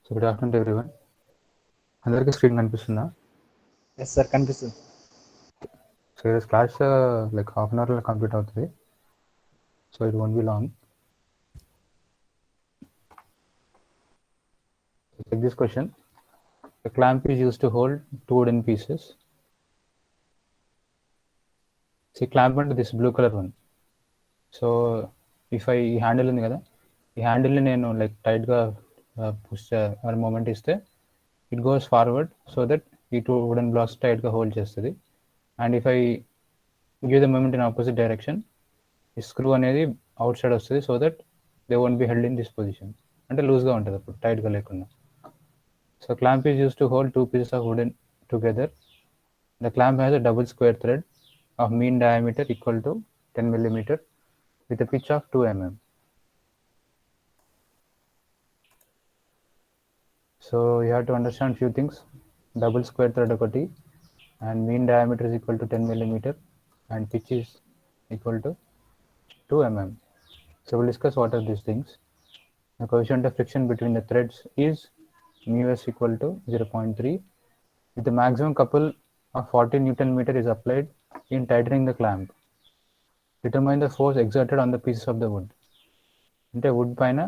So good afternoon everyone. అందరికీ screen కనిపిస్తుందా? Yes sir కనిపిస్తుంది. సో ఈరోజు క్లాస్ లైక్ హాఫ్ అన్ అవర్లో కంప్లీట్ అవుతుంది. So it won't be long. Take this question. A clamp is used to hold two wooden pieces. See clamp అంటే this blue color one. So if I ఈ handle ఉంది కదా, ఈ హ్యాండిల్ని నేను like టైట్గా పుష్ మూమెంట్ ఇస్తే it goes forward so that ఈ టూ వుడెన్ బ్లాక్స్ టైట్గా హోల్డ్ చేస్తుంది. And if I give the moment in opposite direction, ఈ స్క్రూ అనేది అవుట్ సైడ్ వస్తుంది so that they won't be held in this position. అంటే లూజ్గా ఉంటుంది అప్పుడు, టైట్గా లేకుండా. So clamp is used to hold two pieces of wooden together. The clamp has a double square thread of mean diameter equal to 10 millimeter with a pitch of 2 mm. So you have to understand few things. Double square thread okati and mean diameter is equal to 10 millimeter and pitch is equal to 2 mm. So we'll discuss what are these things. The coefficient of friction between the threads is mu s equal to 0.3. With the maximum couple of 40 Newton meter is applied in tightening the clamp. Determine the force exerted on the pieces of the wood. అంటే wood పైన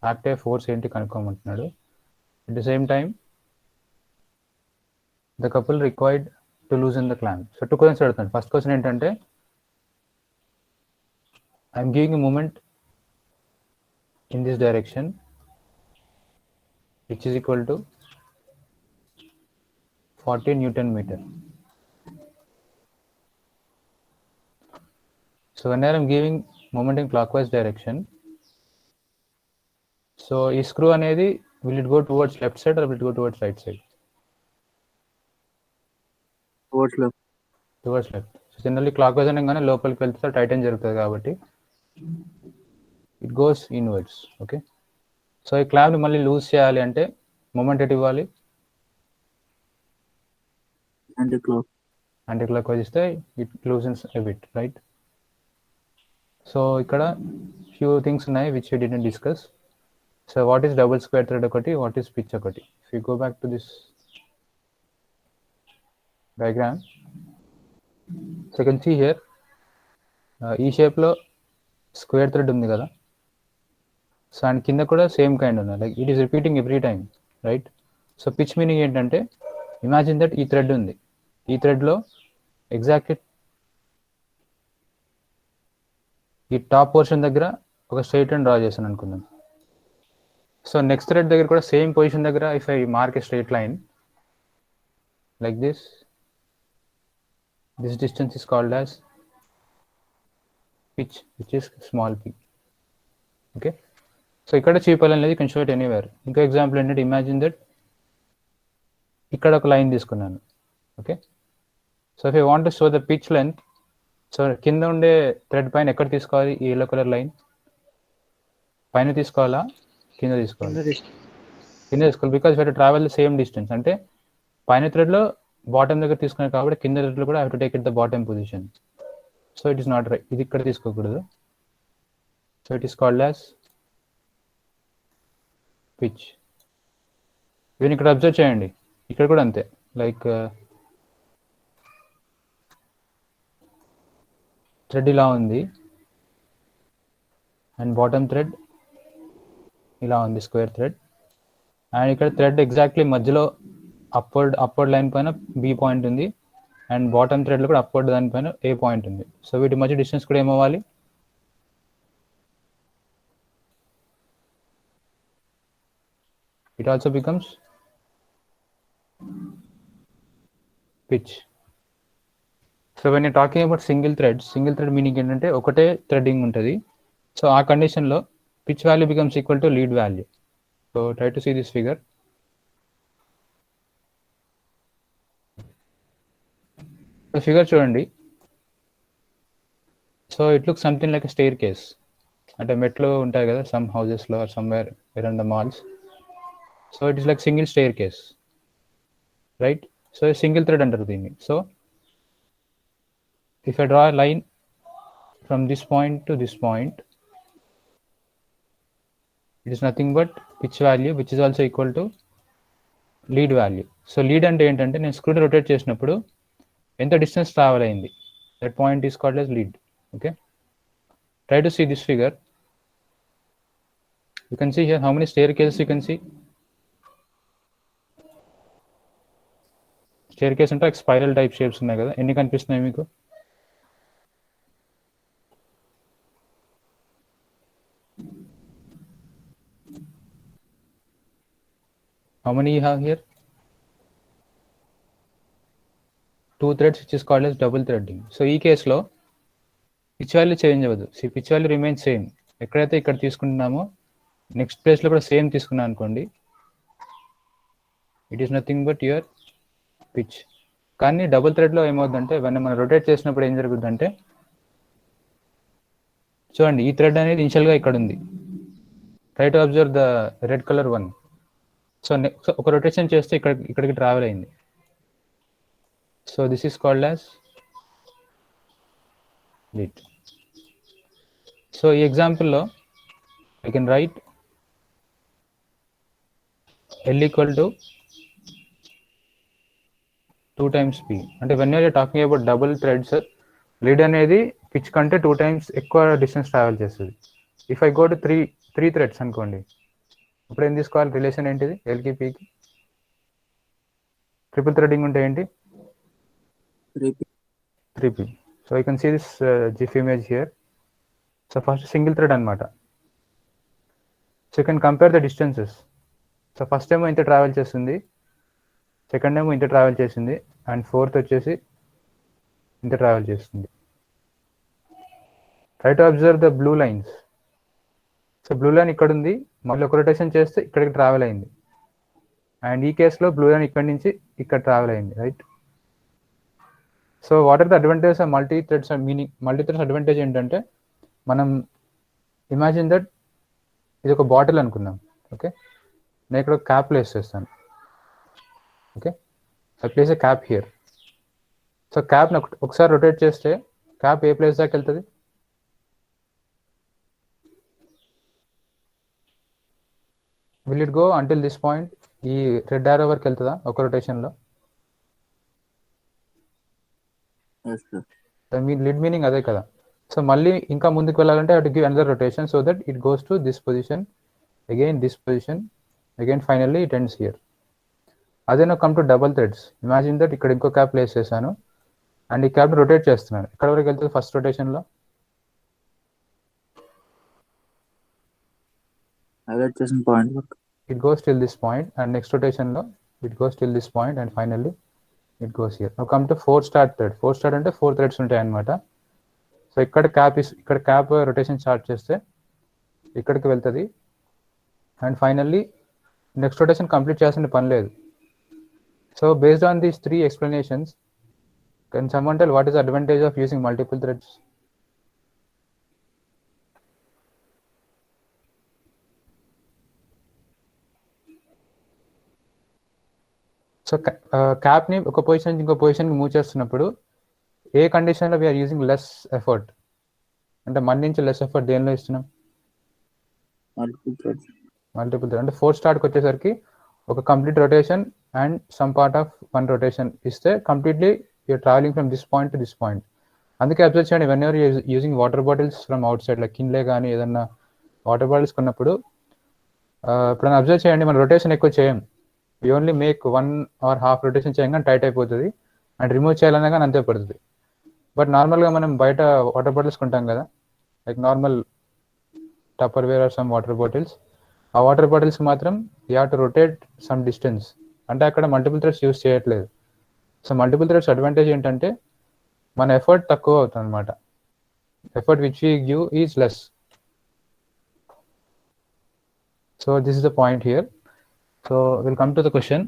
act అయ్యే force ఏంటి కనుక్కోమంటున్నాడు. At the same time the couple required to loosen the clamp. So 2 questions అడుగుతాను. First question ఏంటంటే I'm giving a moment in this direction which is equal to 40 Newton meter. So whenever I'm giving moment in clockwise direction, so ఈ screw అనేది will it go towards left side or will it go towards right side? Towards left. So generally clockwise అనగానే లోపలికి వెళ్తే టైటన్ జరుగుతుంది కాబట్టి it goes inwards. Okay. So ఈ clamp ని మళ్ళీ లూజ్ చేయాలి అంటే మూమెంట్ ఎటు ఇవ్వాలి? యాంటీ క్లాక్ వైజ్ ఇస్తే it loosens a bit, right? So ఇక్కడ ఫ్యూ థింగ్స్ ఉన్నాయి which we didn't discuss. So what is double square thread ఒకటి, వాట్ ఈస్ పిచ్ ఒకటి. If you go back to this diagram, so you can see here ఈ షేప్లో square thread ఉంది కదా. So and కింద కూడా same kind ఉన్నాయి, like it is repeating every time, right? So pitch meaning ఏంటంటే imagine that ఈ థ్రెడ్ ఉంది, ఈ థ్రెడ్లో ఎగ్జాక్ట్లీ ఈ టాప్ పోర్షన్ దగ్గర ఒక స్ట్రైట్ లైన్ డ్రా చేశాను అనుకుందాం. సో నెక్స్ట్ థ్రెడ్ దగ్గర కూడా సేమ్ పొజిషన్ దగ్గర if I mark a straight line like this distance is called as pitch, which is small P. Okay. So ఇక్కడ చీపల్ అనేది కెన్ షో ఇట్ ఎనీవేర్. ఇంకో example ఏంటంటే imagine that ఇక్కడ ఒక line తీసుకున్నాను. Okay. So if I want to show the pitch length, so కింద ఉండే thread పైన ఎక్కడ తీసుకోవాలి? ఈ ఎల్లో కలర్ లైన్ పైన తీసుకోవాలా, కింద తీసుకోవాలి? కింద తీసుకోవాలి, because we have to travel the same distance. అంటే పైన థ్రెడ్లో బాటమ్ దగ్గర తీసుకున్నాను కాబట్టి కింద థ్రెడ్లో కూడా I have to take it the bottom position. So it is not right, ఇది ఇక్కడ తీసుకోకూడదు. So it is called as pitch. Even ఇక్కడ అబ్జర్వ్ చేయండి, ఇక్కడ కూడా అంతే, లైక్ థ్రెడ్ ఇలా ఉంది అండ్ బాటమ్ థ్రెడ్ ఇలా ఉంది, స్క్వేర్ థ్రెడ్. అండ్ ఇక్కడ థ్రెడ్ ఎగ్జాక్ట్లీ మధ్యలో అప్వర్డ్ లైన్ పైన బి పాయింట్ ఉంది అండ్ బాటమ్ థ్రెడ్లో కూడా అప్వర్డ్ దానిపైన ఏ పాయింట్ ఉంది. సో వీటి మధ్య డిస్టెన్స్ కూడా ఏమవ్వాలి? It also becomes pitch. So when you talking about single thread meaning ఏంటంటే ఒకటే థ్రెడ్డింగ్ ఉంటుంది. సో ఆ కండిషన్లో pitch value becomes equal to lead value. So try to see this figure. Figure చూడండి. So it look something like staircase, అంటే మెట్లు ఉంటాయి కదా సమ్ హౌసెస్లో or somewhere around the malls. So it is like single staircase, right? So single thread అంటారు దీన్ని. So if I draw a line from this point to this point, it is nothing but pitch value which is also equal to lead value. So lead అంటే ఏంటంటే నేను స్క్రూని rotate చేసినప్పుడు ఎంత distance travel అయింది, that point is called as lead. Okay, try to see this figure. You can see here how many staircases you can see. Staircase అంటే spiral type shapes ఉన్నాయి కదా, ఎన్ని కనిపిస్తున్నాయి మీకు? How many you have here? 2 threads, which is called as double threading. So ఈ కేసులో pitch value change అవ్వదు. Pitch value remains same. ఎక్కడైతే ఇక్కడ తీసుకుంటున్నామో నెక్స్ట్ ప్లేస్లో కూడా సేమ్ తీసుకున్నాను అనుకోండి, it is nothing but your pitch. కానీ డబుల్ థ్రెడ్లో ఏమవుతుందంటే మనం రొటేట్ చేసినప్పుడు ఏం జరుగుతుందంటే, చూడండి ఈ థ్రెడ్ అనేది ఇనిషియల్గా ఇక్కడ ఉంది. Try to observe the red colour one. So ఒక రొటేషన్ చేస్తే ఇక్కడికి ట్రావెల్ అయింది. So this is called as lead. So ఈ ఎగ్జాంపుల్లో I can write L equal to 2 times P. అంటే when you're talking about double threads, lead అనేది pitch కంటే 2 times ఎక్కువ డిస్టెన్స్ ట్రావెల్ చేస్తుంది. If I go to three threads అనుకోండి, ఇప్పుడు ఏం తీసుకోవాలి? రిలేషన్ ఏంటిది? ఎల్కి పీకి ట్రిపుల్ థ్రెడ్డింగ్ ఉంటే ఏంటి? 3P. So you can see this GIF image here. So first single thread అనమాట. So you can compare the distances. So first ఏమో ఇంత ట్రావెల్ చేస్తుంది, సెకండ్ ఏమో ఇంత ట్రావెల్ చేసింది, అండ్ ఫోర్త్ వచ్చేసి ఇంత ట్రావెల్ చేస్తుంది. Try to observe the blue lines. So blue line ఇక్కడ ఉంది, మళ్ళీ ఒక రొటేషన్ చేస్తే ఇక్కడికి ట్రావెల్ అయింది. అండ్ ఈ కేసులో బ్లూ లైన్ ఇక్కడి నుంచి ఇక్కడ ట్రావెల్ అయింది, right? So what are the advantages of multi threads? Multi threads advantage ఏంటంటే, మనం ఇమాజిన్ దట్ ఇది ఒక బాటిల్ అనుకుందాం. ఓకే, నేను ఇక్కడ క్యాప్ ప్లేస్ చేస్తాను. Okay, I place a cap here. So క్యాప్ని ఒకసారి రొటేట్ చేస్తే క్యాప్ ఏ ప్లేస్ దాకా వెళ్తుంది? Will it go until this point? ఈ రెడ్ ఆరో వరకు వెళ్తుందా ఒక రొటేషన్లో? లిడ్ మీనింగ్ అదే కదా. సో మళ్ళీ ఇంకా ముందుకు వెళ్ళాలంటే I to give another rotation so that it goes to this position, again this position, again finally it ends here. అదే నాకు come to double threads. Imagine that ఇక్కడ ఇంకో క్యాప్ ప్లేస్ చేశాను అండ్ ఈ క్యాప్ని రొటేట్ చేస్తున్నాను. ఎక్కడ వరకు వెళ్తుంది first రొటేషన్లో? It goes till this point, and next rotation lo it goes till this point, and finally it goes here. Now come to 4 start thread. 4 start ante 4 threads ఉంటాయి అన్నమాట. So ఇక్కడ cap rotation start చేస్తే ఇక్కడికి వెళ్తుంది, and finally next rotation complete చేయాల్సిన పని లేదు. So based on these 3 explanations, can someone tell what is the advantage of using multiple threads? So క్యాప్ని ఒక పొజిషన్ నుంచి ఇంకో పొజిషన్కి మూవ్ చేస్తున్నప్పుడు ఏ కండిషన్లో వీఆర్ యూజింగ్ లెస్ ఎఫర్ట్? అంటే మన నుంచి లెస్ ఎఫర్ట్ దేనిలో ఇస్తున్నాం? Multiple thread. అంటే 4 స్టార్ట్కి వచ్చేసరికి ఒక complete rotation and some part of 1 rotation ఇస్తే completely you're travelling from this point to this point. అందుకే అబ్జర్వ్ చేయండి, whenever using water bottles from outside, like Kinley కానీ ఏదన్నా వాటర్ బాటిల్స్ కొన్నప్పుడు ఇప్పుడు అబ్జర్వ్ చేయండి, మన రొటేషన్ ఎక్కువ చేయం. We only make 1 or half rotation చేయగానే టైట్ అయిపోతుంది, అండ్ రిమూవ్ చేయాలన్నా కానీ అంతే పడుతుంది. బట్ నార్మల్గా మనం బయట వాటర్ బాటిల్స్ కొంటాం కదా, like normal Tupperware or some water bottles, ఆ వాటర్ బాటిల్స్ మాత్రం you have to rotate some distance. అంటే అక్కడ మల్టిపుల్ థ్రెడ్స్ యూస్ చేయట్లేదు. సో మల్టిపుల్ థ్రెడ్స్ అడ్వాంటేజ్ ఏంటంటే మన ఎఫర్ట్ తక్కువ అవుతుంది అనమాట. Effort which we give is less. So this is the point here. So will come to the question.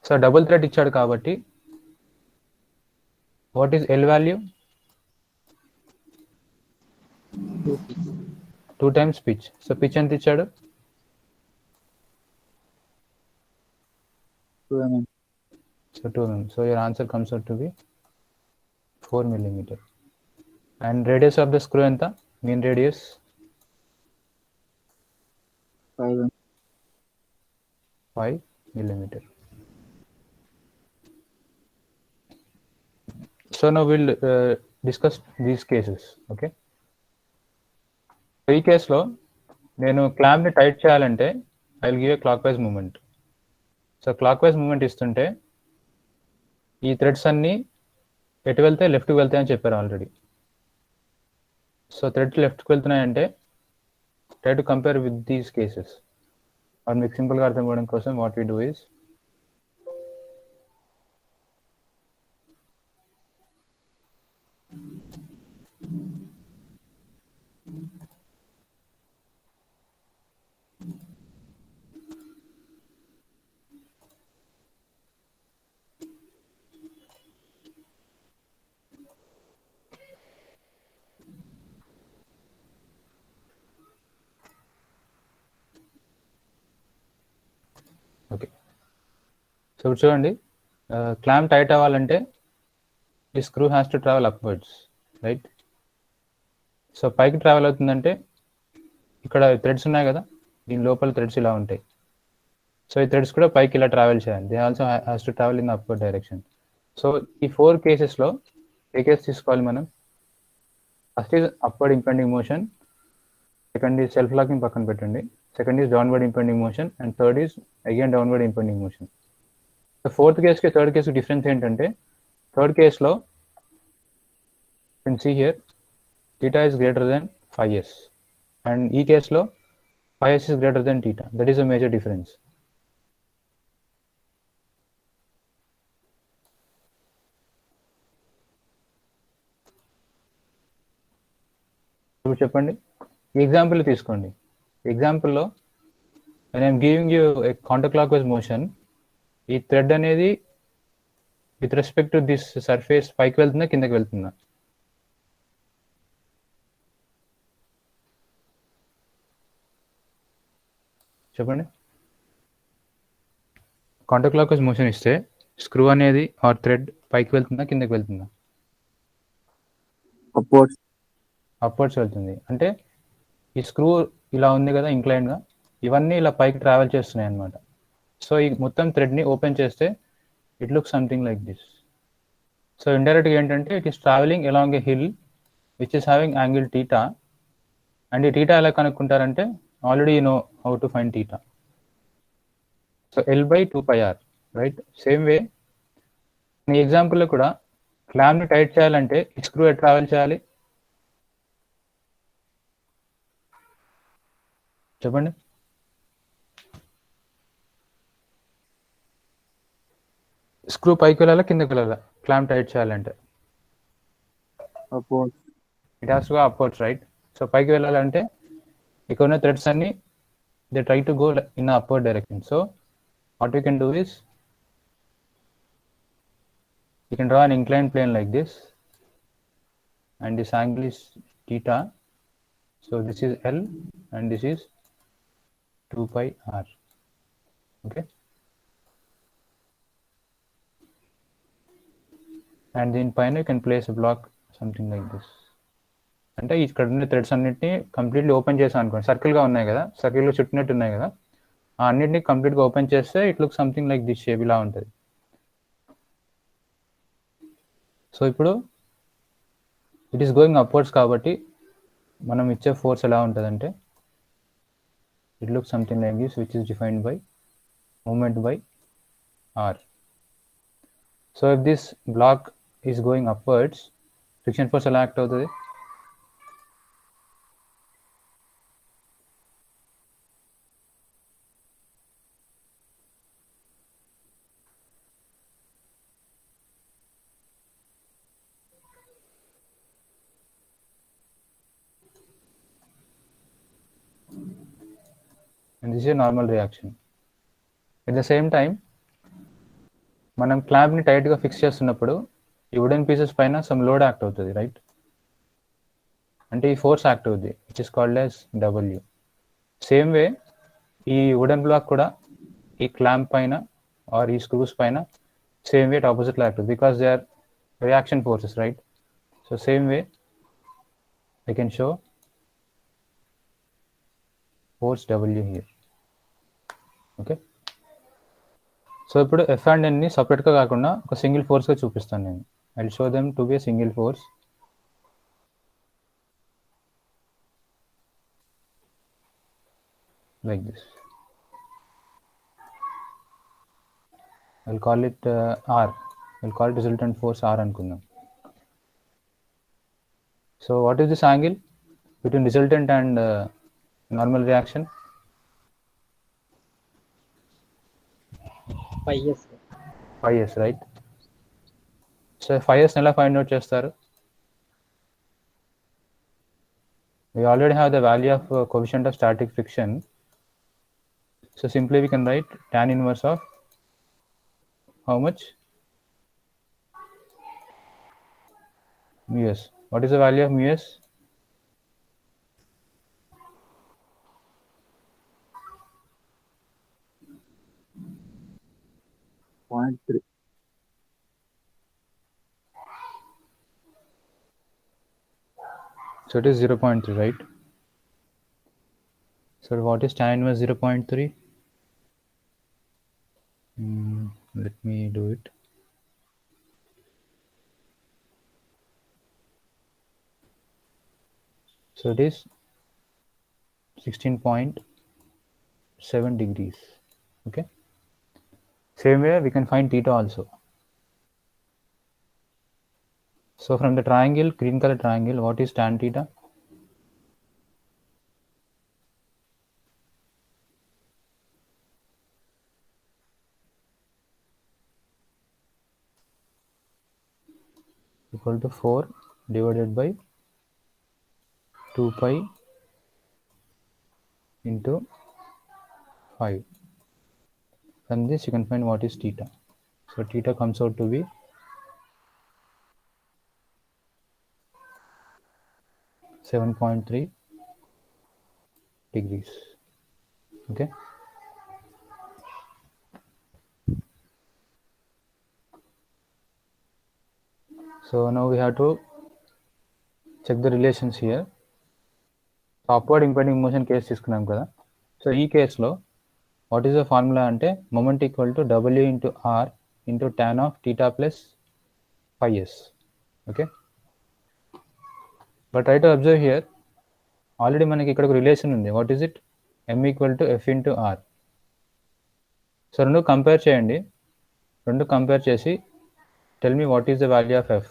So double thread ఇచ్చాడు కాబట్టి what is L value? 2 times pitch. So pitch ఎంత ఇచ్చాడు? 2 mm. So 2 mm. So your answer comes out to be 4 millimeter. And radius of the screw ఎంత? Mean radius 5 mm. 5. millimeter. So now we'll discuss these cases. Okay. ఈ కేసులో నేను క్లాంప్ని tight చేయాలంటే I will give a clockwise moment. So clockwise moment ఇస్తుంటే ఈ threads అన్నీ ఎటు వెళ్తే లెఫ్ట్కి వెళ్తాయని చెప్పారు ఆల్రెడీ. సో థ్రెడ్స్ లెఫ్ట్కి వెళ్తున్నాయంటే try to compare with these cases. అది మీకు సింపుల్గా అర్థం కావడం కోసం what we do is okay. So ఇప్పుడు చూడండి, క్లాంప్ టైట్ అవ్వాలంటే ఈ screw has to travel upwards, right? So పైకి ట్రావెల్ అవుతుందంటే ఇక్కడ థ్రెడ్స్ ఉన్నాయి కదా, దీని లోపల థ్రెడ్స్ ఇలా ఉంటాయి. సో ఈ థ్రెడ్స్ కూడా పైకి ఇలా ట్రావెల్ చేయాలి. They also has to travel in upward direction. So ఈ 4 కేసెస్లో ఏ కేసు తీసుకోవాలి మనం? First is upward impending motion, second is self locking పక్కన పెట్టండి, second is downward impending motion, and third is again downward impending motion. So fourth కేసుకి third కేసుకి difference ఏంటంటే, థర్డ్ కేసులో can see here theta is greater than 5s, and ఈ కేసులో 5s is greater than theta. That is a major difference. ఇప్పుడు చెప్పండి, ఈ example తీసుకోండి. ఎగ్జాంపుల్లో when I'm giving you a counterclockwise motion, ఈ థ్రెడ్ అనేది with respect to this surface పైకి వెళ్తుందా కిందకి వెళ్తుందా? చెప్పండి. కౌంటర్ క్లాక్ వైజ్ మోషన్ ఇస్తే స్క్రూ అనేది ఆర్ థ్రెడ్ పైకి వెళ్తుందా కిందకి వెళ్తుందా? అప్వర్డ్స్ వెళ్తుంది. అంటే ఈ స్క్రూ ఇలా ఉంది కదా ఇంక్లైన్గా, ఇవన్నీ ఇలా పైకి ట్రావెల్ చేస్తున్నాయి అన్నమాట. సో ఈ మొత్తం థ్రెడ్ని ఓపెన్ చేస్తే it look something like this. So ఇండైరెక్ట్గా ఏంటంటే it is travelling along a hill which is having angle theta. And ఈ టీటా ఎలా కనుక్కుంటారంటే already you know how to find theta. So L/2πr, right? Same way ఈ ఎగ్జాంపుల్లో కూడా క్లాంప్ని tight చేయాలంటే ఈ స్క్రూ ఎట్ ట్రావెల్ చేయాలి? చెప్పండి. స్క్రూ పైకి వెళ్ళాలా కిందకి వెళ్ళాలా క్లాంప్ టైట్ చేయాలంటే? It has to go upwards, right? So పైకి వెళ్ళాలంటే ఇక్కడ ఉన్న థ్రెడ్స్ అన్ని they try to go in upward direction. So what we can do is you can draw an inclined plane like this, and this angle is theta. So this is L and this is 2πr. Okay, and then pine you can place a block something like this. అంటే ఇక్కడ ఉన్న threads అన్నిటిని completely open చేసాం అనుకోండి, సర్కిల్గా ఉన్నాయి కదా, సర్కిల్లో చుట్టినట్టు ఉన్నాయి కదా, అన్నిటిని కంప్లీట్గా ఓపెన్ చేస్తే it look something like this shape ఇలా ఉంటుంది. సో ఇప్పుడు ఇట్ ఈస్ గోయింగ్ అప్వర్డ్స్ కాబట్టి మనం ఇచ్చే ఫోర్స్ ఎలా ఉంటుందంటే it look something like this which is defined by moment by R. So if this block is going upwards, friction force ఎలా act అవుతుంది? And this is a normal reaction. At the same time, మనం క్లాంప్ని టైట్గా fix చేస్తున్నప్పుడు ఈ wooden pieces పైన some load act అవుతుంది, right? అంటే ఈ ఫోర్స్ యాక్ట్ అవుతుంది which is called as W. Same way ఈ వుడెన్ బ్లాక్ కూడా ఈ క్లాంప్ పైన ఆర్ ఈ స్క్రూస్ పైన సేమ్ వే ఆపోజిట్లో యాక్ట్ అవుతుంది because they are reaction forces, right? So same way I can show force W here. Okay, so ఇప్పుడు F and ఎన్ని సపరేట్గా కాకుండా ఒక సింగిల్ ఫోర్స్గా చూపిస్తాను నేను. I show them to be a single force. Like this. I'll call it R. I'll call it resultant force R అనుకుందాం. So what is this angle between resultant and normal reaction? 5s. 5s, right? So 5s ఎలా find out చేస్తారు? We already have the value of coefficient of static friction. So simply we can write tan inverse of how much? Mu s. What is the value of mu s? .3. So it is 0.3, right? So what is tan inverse 0.3? Let me do it. So it is 16.7 degrees. Okay. Same way we can find theta also. So from the triangle, green color triangle, what is tan theta? Equal to 4 divided by 2 pi into 5. From this you can find what is theta. So theta comes out to be 7.3 degrees. Okay. So now we have to check the relations here. Upward impending motion case తీసుకున్నాం కదా. So ఈ కేసులో what is the formula అంటే moment equal to W into R into tan of theta plus phi s. Okay. But try to observe here, already మనకి ఇక్కడ ఒక relation ఉంది. What is it? M equal to F into R. So రెండు compare చేయండి. రెండు compare చేసి tell me what is the value of F.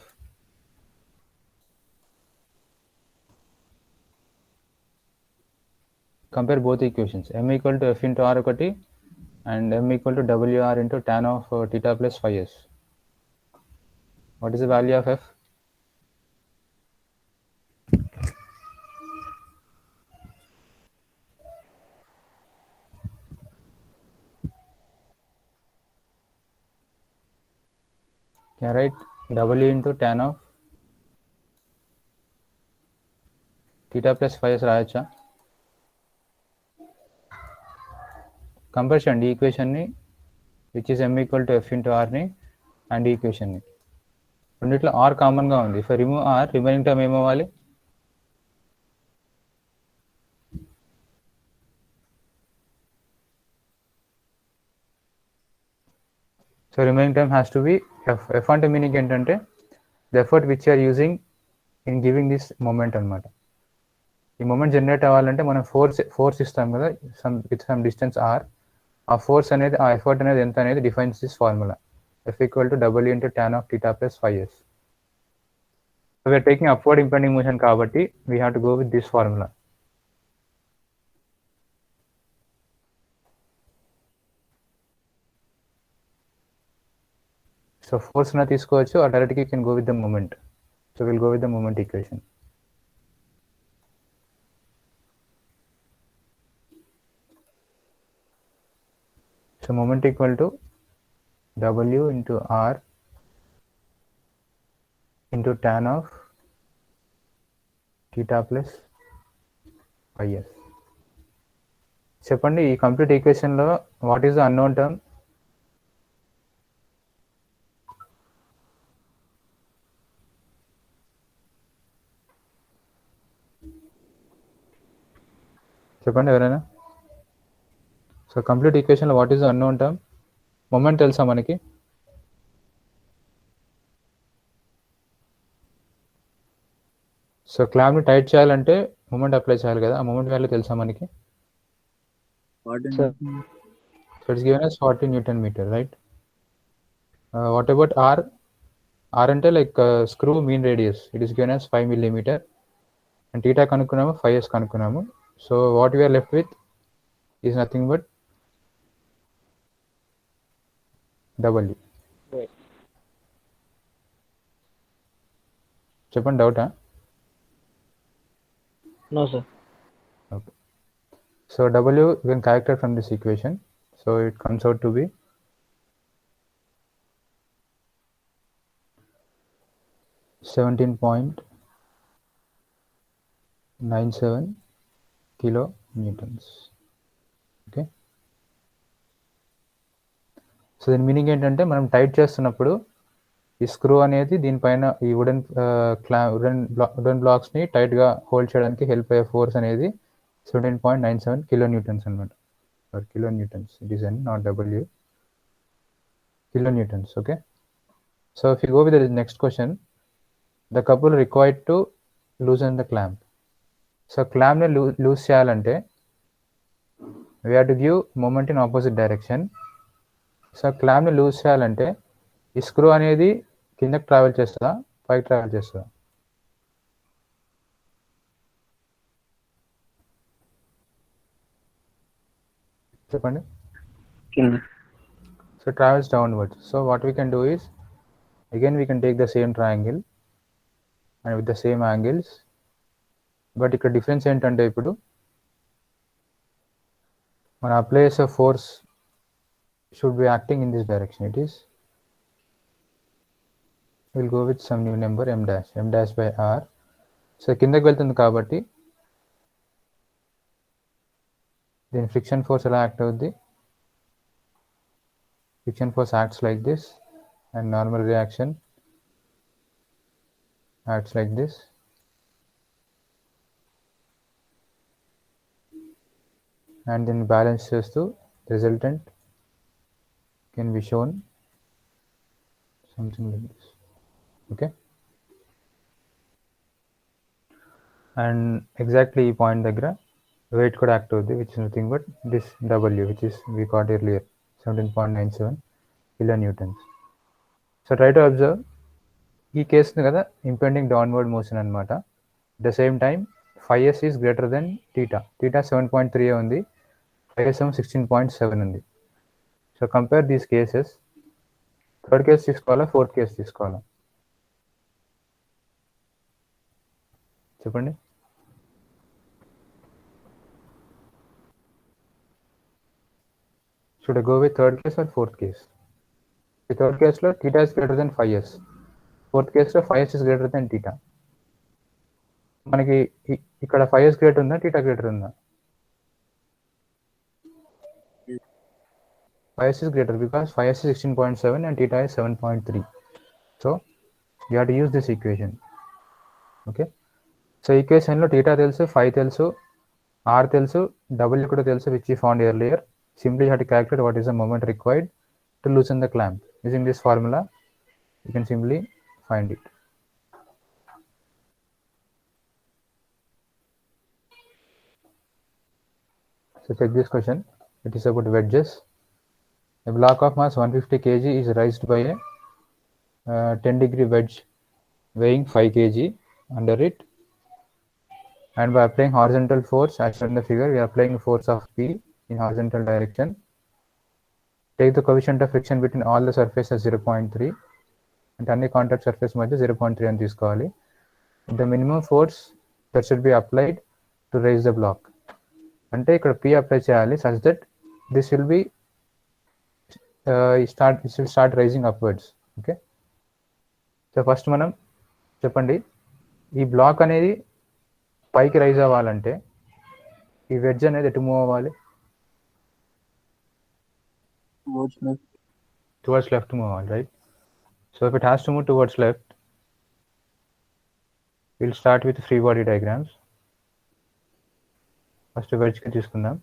Compare both equations. M equal to F into R ఒకటి and M equal to WR into tan of theta plus phi s. What is the value of F? Can I write W into tan of theta plus phi s రాయొచ్చా? Compare చేయండి ఈ ఈక్వేషన్ని which is M equal to F into R ని and ఈ ఈక్వేషన్ని. రెండిట్లో R కామన్గా ఉంది. If remove R, remaining term ఏమవ్వాలి? So remaining term has to be F. F అంటే మీనింగ్ ఏంటంటే the effort which are using in giving this moment అనమాట. ఈ మూమెంట్ జనరేట్ అవ్వాలంటే మనం ఫోర్స్ ఇస్తాం కదా విత్ సమ్ డిస్టెన్స్ R. ఆ ఫోర్స్ అనేది, ఆ ఎఫర్ట్ అనేది ఎంత అనేది defines this formula. F equal to W into tan of theta plus phi s. So we are taking upward impending motion కాబట్టి we have to go with this formula. So force na తీసుకోవచ్చు or directly you can go with the moment. So we'll go with the moment equation. So moment equal to W into R into tan of theta plus phi s. చెప్పండి ఈ complete ఈక్వేషన్లో what is the unknown term? చెప్పండి ఎవరైనా. So complete ఈక్వేషన్లో what is the unknown term? Moment తెలుసా మనకి? So క్లాంప్ని tight చేయాలంటే మూమెంట్ అప్లై చేయాలి కదా, ఆ మూమెంట్ వాల్యూ తెలుసా మనకి? Sir. So it's given as 40 Newton meter, right? What about R? R అంటే like screw mean radius. It is given as 5 millimeter. And theta కనుక్కున్నాము, 5s కనుక్కున్నాము. So what we are left with is nothing but W. Right. చెప్పండి, డౌటా? No, sir. Okay. So W you can calculate from this equation. So it comes out to be 17.97 kilo newtons. Okay, so దీని meaning ఏంటంటే మనం tight చేస్తున్నప్పుడు ఈ screw అనేది దీనిపైన ఈ వుడెన్ బ్లాక్స్ని టైట్గా హోల్డ్ చేయడానికి హెల్ప్ అయ్యే ఫోర్స్ అనేది 17.97 కిలో న్యూటన్స్ అనమాట. Kilo newtons, it is and not W, kilo newtons. Okay, so if you go with the next question, the couple required to loosen the clamp. So క్లాంప్ని loose చేయాలంటే we have to give moment in opposite direction. So క్లాంప్ని loose చేయాలంటే ఈ screw అనేది కిందకి travel చేస్తుందా, పైకి travel చేస్తుందా? చెప్పండి. So it travels downwards. So what we can do is, again we can take the same triangle and with the same angles, but ఇక్కడ డిఫరెన్స్ ఏంటంటే ఇప్పుడు మన అప్లై చేసే force should be acting in this direction. It is, we'll go with some new number m dash by r. So కిందకి వెళ్తుంది కాబట్టి దీని friction force ఎలా యాక్ట్ అవుద్ది? Friction force acts like this and normal reaction acts like this. And then balance చేస్తూ resultant can be shown something like this. Okay, and exactly ఈ point దగ్గర weight కూడా యాక్ట్ అవుద్ది, which is nothing but this W, which is we got earlier 17.97 kilonewtons. So try to observe ఈ case కదా impending downward motion అనమాట. At the same time 5s is greater than theta. 7.3 ఉంది, 5s 16.7 ఉంది. So compare these cases. Third case తీసుకోవాలా, fourth case తీసుకోవాలా? చెప్పండి. Should I go with third case or fourth case? The third case లో theta is greater than 5s. Fourth case లో 5s is greater than theta. మనకి ఇక్కడ 5s greater ఉందా, theta greater ఉందా? 5s is greater because 5s is 16.7 and theta is 7.3. So you have to use this equation. Okay, so ఈక్వేషన్లో theta తెలుసు, 5 తెలుసు, r తెలుసు, w కూడా తెలుసు, which we found earlier. Simply you have to calculate what is the moment required to loosen the clamp. Using this formula, you can simply find it. So check this question. It is about wedges. A block of mass 150 kg is raised by a 10-degree wedge weighing 5 kg under it, and by applying horizontal force as shown in the figure, we are applying force of P in horizontal direction. Take the coefficient of friction between all the surfaces 0.3 and any contact surface మధ్య 0.3 అని తీసుకోవాలి. The minimum force that should be applied to raise the block. అంటే ఇక్కడ P apply చేయాలి such that this will be it will start rising upwards. Okay, so first మనం చెప్పండి, ఈ black అనేది పైకి రైజ్ అవ్వాలంటే ఈ వెడ్జ్ అనేది ఎటు మూవ్ అవ్వాలి? Towards left move on, right? So if it has to move towards left, we'll start with free body diagrams. First wedge ki తీసుకుందాం.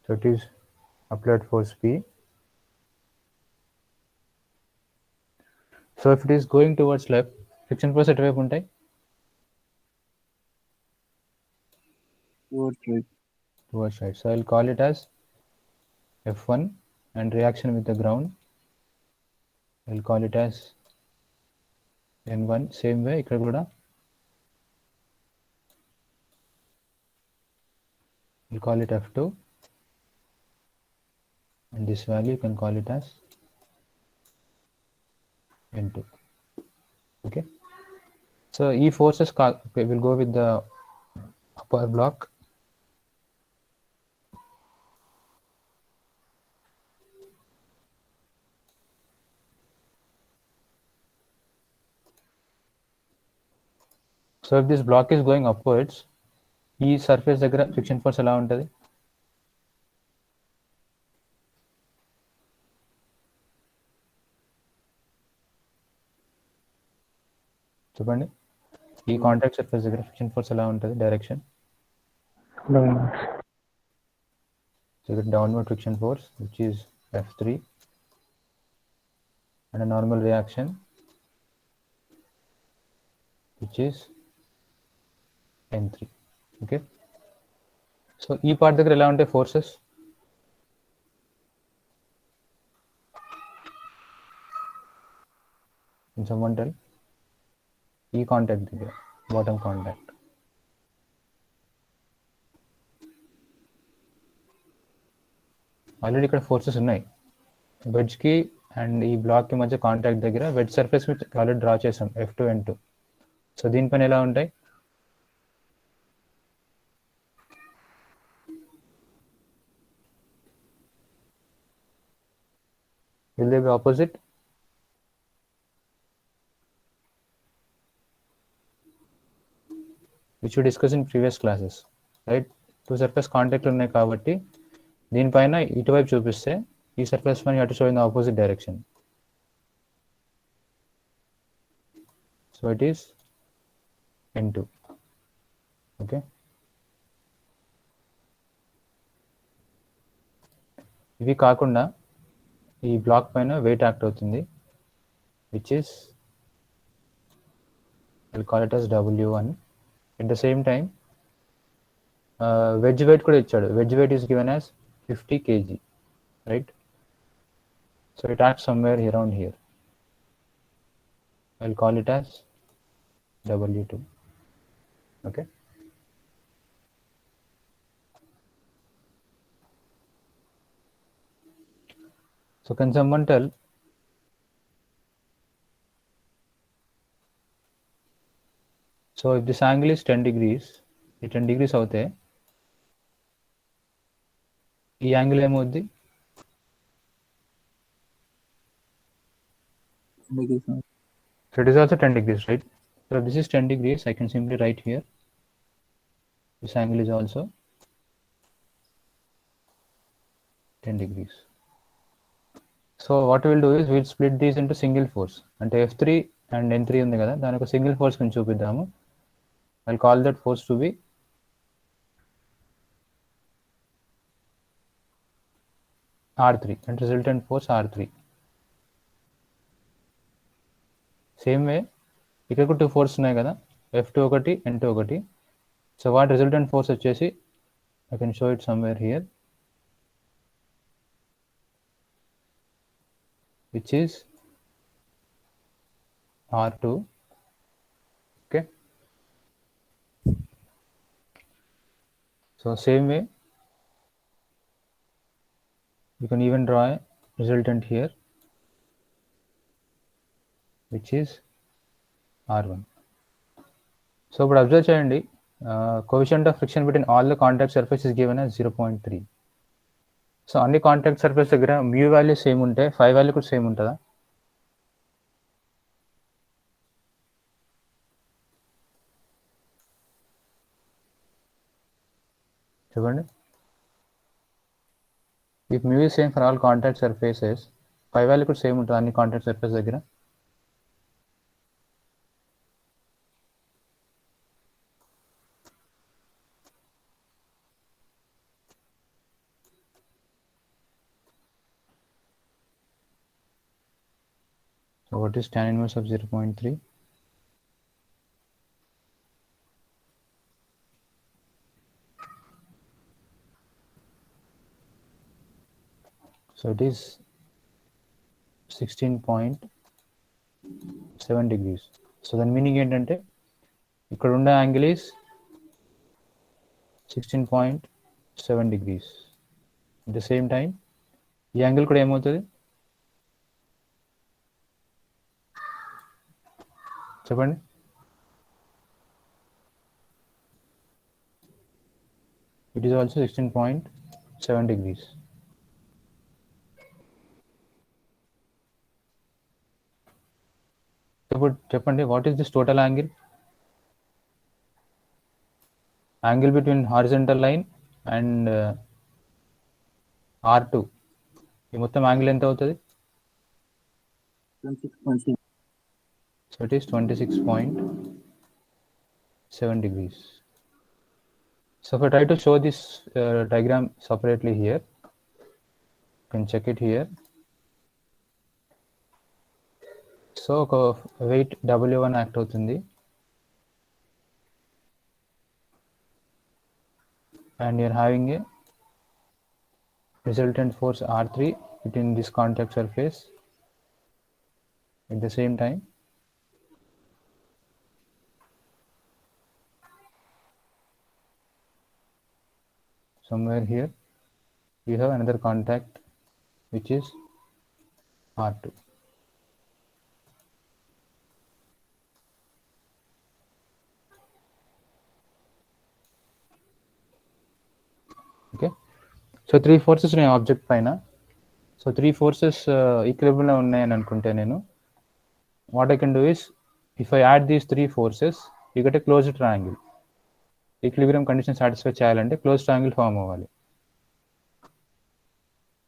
So it is applied force P. So if it is going towards left, friction force ఎటువైపు ఉంటాయి? Towards right. Towards right. So I'll call it as F1 and reaction with the ground. I'll call it as N1. Same way ఇక్కడ కూడా we'll call it F2 and this value you can call it as N2. Okay. So E forces will go with the upper block. So if this block is going upwards, ఈ surface దగ్గర friction force ఎలా ఉంటుంది? చెప్పండి. ఈ contact surface దగ్గర friction force ఎలా ఉంటుంది? Direction. So the downward friction force, which is F3, and a normal reaction, which is N3. Okay. So ఈ పార్ట్ దగ్గర ఎలా ఉంటాయి ఫోర్సెస్? Can someone tell? ఈ కాంటాక్ట్ దగ్గర, బాటమ్ కాంటాక్ట్. ఆల్రెడీ ఇక్కడ ఫోర్సెస్ ఉన్నాయి. వెడ్జ్కి అండ్ ఈ బ్లాక్కి మధ్య కాంటాక్ట్ దగ్గర వెడ్జ్ సర్ఫేస్ ఆల్రెడీ డ్రా చేసాం, F2 N2. సో దీనిపైన ఎలా ఉంటాయి? Will they be opposite? Which we discussed in previous classes, right? Two surface contact ఉన్నాయి కాబట్టి దీనిపైన ఇటువైపు చూపిస్తే ఈ సర్ఫేస్ పైన you have to show in the opposite direction. So it is N2. Okay. ఇవి కాకుండా ఈ బ్లాక్ పైన వెయిట్ యాక్ట్ అవుతుంది, which is I'll call it as W1. At the same time, wedge weight కూడా ఇచ్చాడు. Wedge weight is given as 50 kg, right? So it acts somewhere around here. I'll call it as W2. Okay. So can someone tell so if this angle is 10 degrees, ఈ 10 degrees అవుతే ఈ angle ఏమవుద్ది? So it is also 10 degrees, right? So if this is 10 degrees, I can simply write here this angle is also 10 degrees. So what we'll do is we'll split these into single force. అంటే F3 and N3 ఉంది కదా, దాని ఒక single force కింద చూపిద్దాము. I'll call that force to be R3 and resultant force R3. Same way ఇక్కడ కూడా 2 force ఉన్నాయి కదా, F2 ఒకటి N2 ఒకటి. సో వాట్ రిజల్టెంట్ ఫోర్స్ వచ్చేసి I can show it somewhere here, which is R2. Okay. So same way you can even draw a resultant here, which is R1. So ఇప్పుడు observe చేయండి, coefficient of friction between all the contact surface is given as 0.3. So అన్ని contact surface దగ్గర mu value same ఉంటే phi value కూడా same ఉంటుందా? చూడండి, if mu is same for all contact surfaces, phi value కూడా same ఉంటుంది అన్ని contact surface దగ్గర. So what is tan inverse of 0.3? So it is 16.7 degrees. So then meaning ఏంటంటే ఇక్కడ ఉన్న angle is 16.7 degrees. At the same time ఈ angle కూడా ఏమవుతుంది చెప్పండి? It is also 16.7 degrees. ఇప్పుడు చెప్పండి, what is this total angle? Angle between horizontal line and R2 ఈ మొత్తం యాంగిల్ ఎంత అవుతుంది? 26.6. So it is 26.7 degrees. So if I try to show this diagram separately here, you can check it here. So ఒక weight W1 act అవుతుంది and you're having a resultant force R3 between this contact surface. At the same time somewhere here you have another contact which is R2. Okay, so three forces ఉన్నాయి object పైన. So three forces ఈక్విలిబ్రియంలో ఉన్నాయని అనుకుంటే నేను what I can do is if I add these three forces you get a closed triangle. Equilibrium condition satisfy చేయాలంటే close triangle form అవ్వాలి.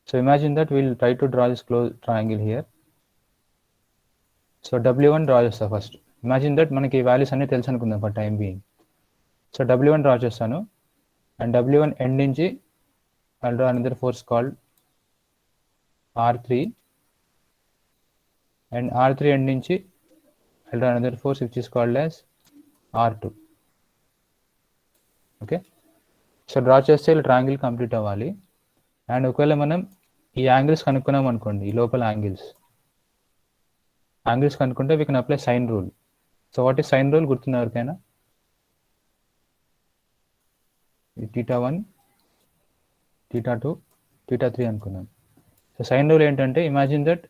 So imagine that will try to draw this close triangle here. So W1 draw చేస్తా first. Imagine that మనకి values అన్నీ తెలుసు అనుకుందాం for time being. So W1 draw చేస్తాను and W1 end నుంచి I'll draw another force called R3 and R3 end నుంచి I'll draw another force which is called as R2. Okay, so draw చేస్తే ఇలా triangle complete అవ్వాలి. And ఒకవేళ మనం ఈ angles కనుక్కున్నాం అనుకోండి, ఈ లోపల యాంగిల్స్ కనుక్కుంటే we can apply sine rule. So what is sine rule గుర్తుందా ఎవరికైనా? θ1 θ2 θ3 అనుకున్నాం. సో సైన్ రూల్ ఏంటంటే imagine that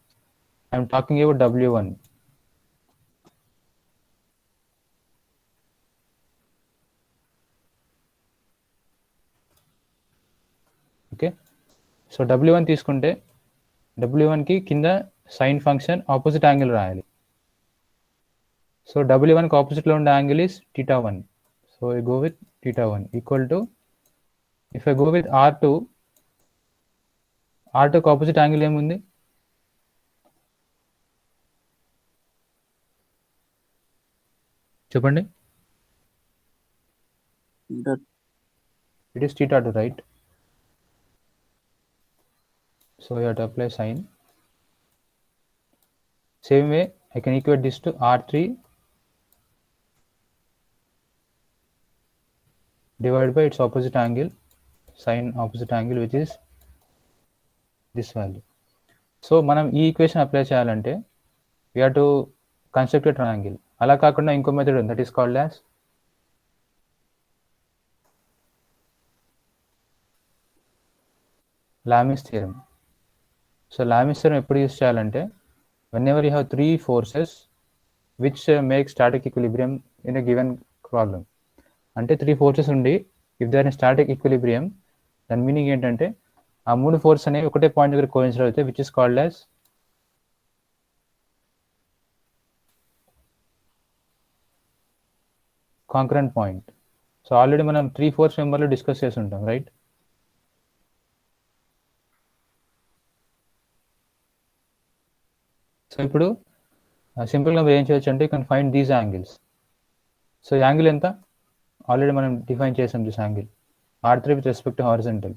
I'm talking about W1. Okay, so W1 తీసుకుంటే W1కి కింద సైన్ ఫంక్షన్ ఆపోజిట్ యాంగిల్ రాయాలి. సో W1కి ఆపోజిట్లో ఉండే angle is θ1. So I go with θ1 equal to if I go with R2కి ఆపోజిట్ యాంగిల్ ఏముంది? చెప్పండి. It is θ2, right? So you have to apply sine. Same way I can equate this to R3 divided by its opposite angle, sine opposite angle, which is this value. So మనం ఈ equation apply చేయాలంటే we have to construct a triangle. అలా కాకుండా ఇంకో method ఉంది, that is called as Lami's theorem. So Lami's theorem ఎప్పుడు use చేయాలంటే whenever you have three forces which make static equilibrium in a given problem. అంటే three forces ఉండి if they are in static equilibrium, దాని meaning ఏంటంటే ఆ మూడు force అనేవి ఒకటే పాయింట్ దగ్గర కోయిన్సైడ్ అవుతాయి, which is called as concurrent point. So already మనం 3-4 మెంబర్లో డిస్కస్ చేసి ఉంటాం, రైట్? సో ఇప్పుడు సింపుల్గా మీరు ఏం చేయొచ్చు అంటే you can find these angles. So angle ఎంత? ఆల్రెడీ మనం డిఫైన్ చేసాం this angle R3 with respect to horizontal.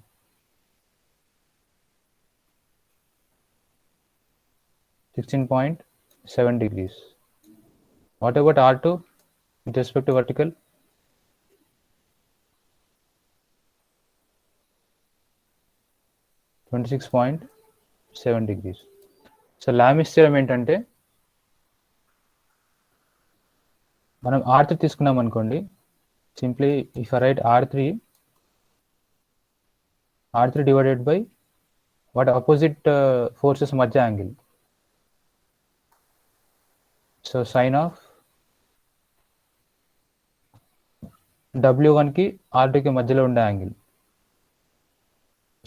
$16.7 7 degrees. What about R2 with respect to vertical? (26.7 degrees). So Lami's theorem ఏంటంటే మనం R3 తీసుకున్నాం అనుకోండి, simply if I write R3 divided by వాటి opposite forces మధ్య angle. So sine of W1కి R2కి మధ్యలో ఉండే angle.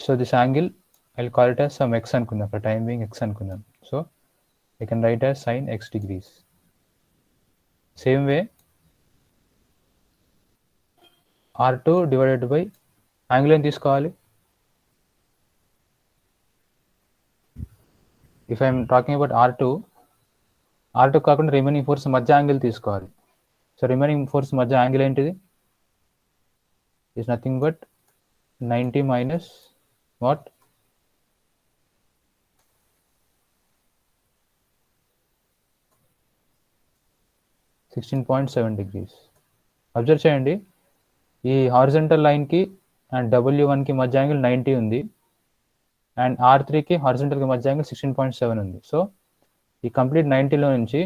So this angle I call it as some X అనుకుందాం, ఫర్ టైం బీయింగ్ ఎక్స్ అనుకుందాం. So I can write as sine x degrees. Same way R2 divided by angle ఏం తీసుకోవాలి? If I'm talking about R2 కాకుండా remaining force మధ్య angle తీసుకోవాలి. So remaining force మధ్య angle ఏంటిది? is nothing but 90 minus what? 16.7 degrees. Observe చేయండి, ఈ horizontal లైన్కి అండ్ W1కి మధ్య యాంగిల్ 90 ఉంది, అండ్ R3కి హారిజంటల్కి మధ్య యాంగిల్ 16.7 ఉంది. సో ఈ కంప్లీట్ 90లో నుంచి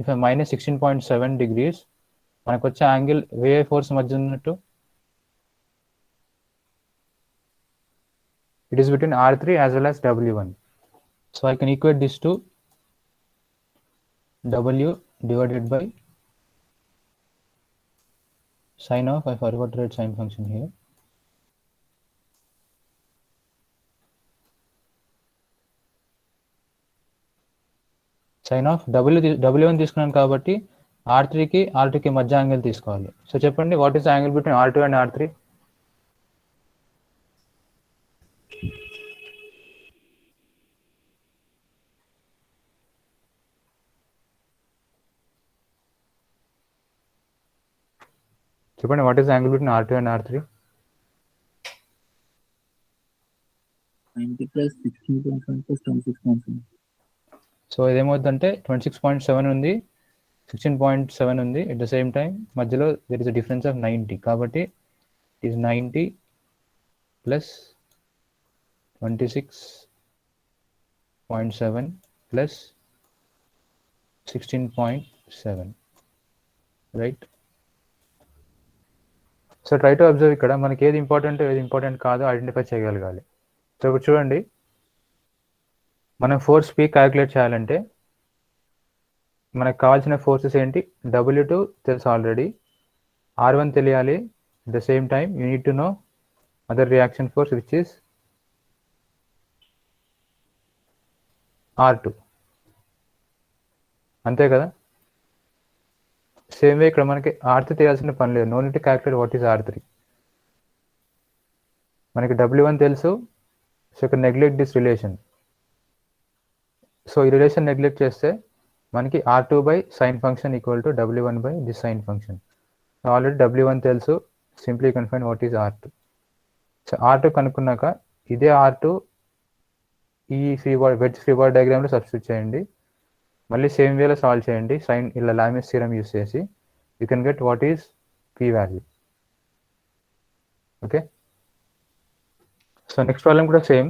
ఇఫ్ ఐ మైనస్ 16.7 degrees, మనకు వచ్చే యాంగిల్ ఏ ఫోర్స్ మధ్య ఉన్నట్టు? It is between R3 as well as W1. So I can equate this to W divided by sine of, I forgot to write sine function here. Sine of W1 తీసుకున్నాను కాబట్టి R3కి R2కి మధ్య angle తీసుకోవాలి. So చెప్పండి, what is the angle between R2 and R3? చెప్పండి, what is the angle between R2 and R3? 90 plus 16.7 plus 26.7. So ఇదేమవుతుందంటే 26.7 ఉంది, 16.7 ఉంది. At the same time మధ్యలో there is a difference of 90, కాబట్టి it is 90 plus 26.7 plus 16.7, right? So try to observe, ఇక్కడ మనకి ఏది important ఏది ఇంపార్టెంట్ కాదో ఐడెంటిఫై చేయగలగాలి. సో ఇప్పుడు చూడండి, మనం ఫోర్స్ P క్యాలిక్యులేట్ చేయాలంటే మనకు కావాల్సిన ఫోర్సెస్ ఏంటి? W2 తెలుసు ఆల్రెడీ, R1 తెలియాలి. At the same time you need to know other reaction force which is R2, అంతే కదా? సేమ్ వే ఇక్కడ మనకి R3 తెలియాల్సిన పని లేదు, no need to calculate what is R3. మనకి W1 తెలుసు, సో ఇక్కడ నెగ్లెక్ట్ దిస్ రిలేషన్. సో ఈ రిలేషన్ నెగ్లెక్ట్ చేస్తే మనకి R2 by sine function equal to W1 by this sine function. Already W1 తెలుసు, simply you can find what is R2. So R2 కనుక్కున్నాక ఇదే R2 ఈ wedge free body డయాగ్రామ్లో substitute చేయండి, మళ్ళీ సేమ్ వేలో సాల్వ్ చేయండి, సైన్ ఇలా లామిస్ థియరం యూస్ చేసి you can get what is P value. Okay, so next problem కూడా సేమ్.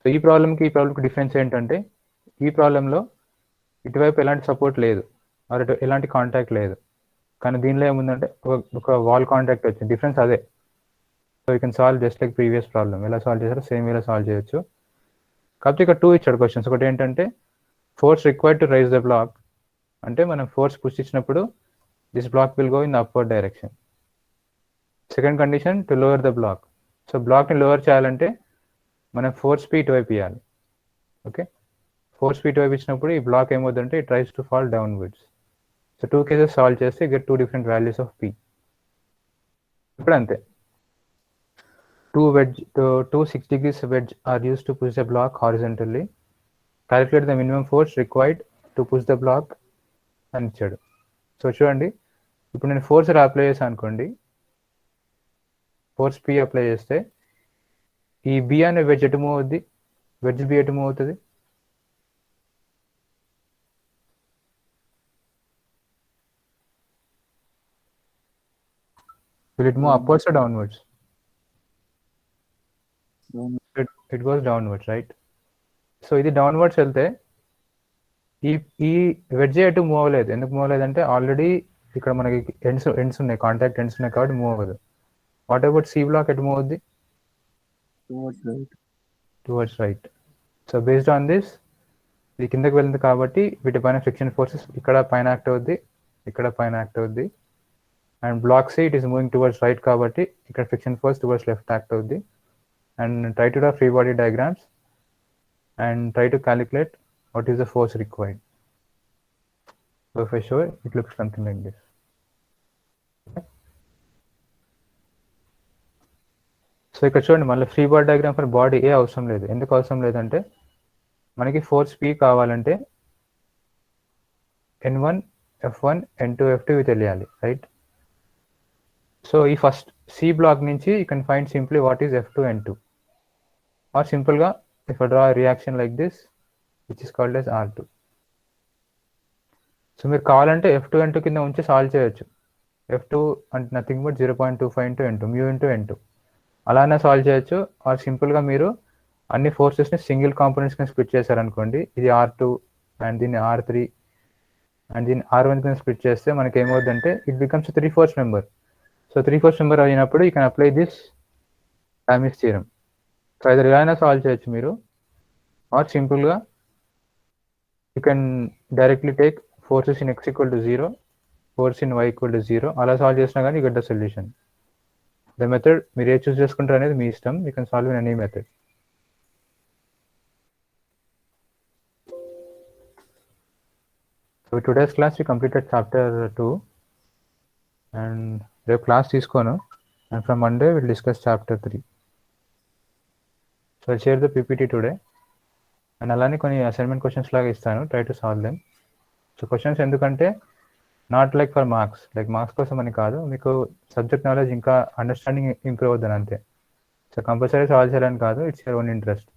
సో ఈ ప్రాబ్లంకి డిఫరెన్స్ ఏంటంటే, ఈ ప్రాబ్లంలో ఇటువైపు ఎలాంటి సపోర్ట్ లేదు, అటు ఎలాంటి కాంటాక్ట్ లేదు, కానీ దీనిలో ఏముందంటే ఒక వాల్ కాంటాక్ట్ వచ్చింది. డిఫరెన్స్ అదే. So you can solve just like previous problem. ఎలా సాల్వ్ చేశారో సేమ్ వేలో సాల్వ్ చేయొచ్చు. కాకపోతే ఇక్కడ 2 ఇచ్చాడు క్వశ్చన్స్. ఒకటి ఏంటంటే force required to raise the block, అంటే మనం ఫోర్స్ పుష్ ఇచ్చినప్పుడు this block will go in the upward direction. Second condition to lower the block. So బ్లాక్ని లోవర్ చేయాలంటే మనం ఫోర్స్ P ఇటువైపు ఇవ్వాలి. ఓకే, ఫోర్స్ P ఇటువైపు ఇచ్చినప్పుడు ఈ బ్లాక్ ఏమవుతుందంటే it tries to fall downwards. So 2 cases solve చేస్తే get 2 different values of P. ఇప్పుడు అంతే, two 6 degrees wedge are used to push the block horizontally. Calculate the minimum force required to push the block అని ఇచ్చాడు. So చూడండి, ఇప్పుడు నేను force apply చేశాను అనుకోండి, ఫోర్స్ P అప్లై చేస్తే ఈ B అనే వెడ్జ్ ఎటు మూవ్ అవుద్ది? వెడ్జ్ B ఎటు మూవ్ అవుతుంది? Will it move upwards or downwards? Downwards. It goes downwards, right? So ఇది డౌన్వర్డ్స్ వెళ్తే ఈ వెడ్జ్ ఎటు మూవ్ అవ్వలేదు. ఎందుకు మూవ్ అవ్వలేదంటే ఆల్రెడీ ఇక్కడ మనకి ఎండ్స్ ఉన్నాయి, కాంటాక్ట్ ఎండ్స్ ఉన్నాయి కాబట్టి మూవ్ అవ్వదు. వాట్ అబౌట్ సి బ్లాక్ ఎటు మూవ్ అవుద్ది? Towards right. Towards right. So based on this ఇది కిందకి వెళ్ళింది కాబట్టి వీటిపైన ఫ్రిక్షన్ ఫోర్సెస్ ఇక్కడ పైన యాక్ట్ అవుద్ది, ఇక్కడ పైన యాక్ట్ అవుద్ది. And block C it is moving towards right కాబట్టి ఇక్కడ friction force towards left act అవుద్ది. And try to draw free body diagrams and try to calculate what is the force required. So if I show it, it looks something like this. So ఇక్కడ చూడండి మళ్ళీ free body diagram for body A అవసరం లేదు. ఎందుకు అవసరం లేదంటే మనకి force P కావాలంటే N1 F1 N2 F2 ఇవి తెలియాలి, రైట్? సో ఈ ఫస్ట్ సి బ్లాక్ నుంచి you can find simply what is F2 N2 or సింపుల్గా if I draw a reaction like this which is called as R2. So మీరు కావాలంటే F2 N2 కింద ఉంచి solve చేయొచ్చు. F2 అంటే nothing but 0.25 into N2 mu into N2 అలానే solve చేయొచ్చు. Are సింపుల్గా మీరు అన్ని ఫోర్సెస్ని సింగిల్ కాంపోనెంట్స్ కింద స్ప్లిట్ చేశారనుకోండి, ఇది R2 అండ్ దీన్ని R3 అండ్ దీన్ని R1 కింద స్ప్లిట్ చేస్తే మనకి ఏమవుతుందంటే it becomes 3 force member. So 3 force member అయినప్పుడు you can apply this Lami's theorem. సో ఇది ఇలా అయినా సాల్వ్ చేయొచ్చు మీరు, ఆర్ సింపుల్గా you can directly take forces in x equal to 0, force in y equal to 0 అలా సాల్వ్ చేసినా కానీ you get the solution. The method మీరు ఏ చూస్ చేసుకుంటారు అనేది మీ ఇష్టం. You can solve in any method. So today's class we completed chapter 2 and రేపు క్లాస్ తీసుకోను and from Monday will discuss chapter 3. So share the PPT today and అలానే కొన్ని అసైన్మెంట్ క్వశ్చన్స్ లాగా ఇస్తాను, try to solve them. So questions ఎందుకంటే not like for marks, like marks కోసం అని కాదు, మీకు సబ్జెక్ట్ నాలెడ్జ్ ఇంకా అండర్స్టాండింగ్ ఇంప్రూవ్ అవుతుంది అంతే. సో కంపల్సరీ సాల్వ్ చేయాలని కాదు, ఇట్స్ యువర్ ఓన్ ఇంట్రెస్ట్.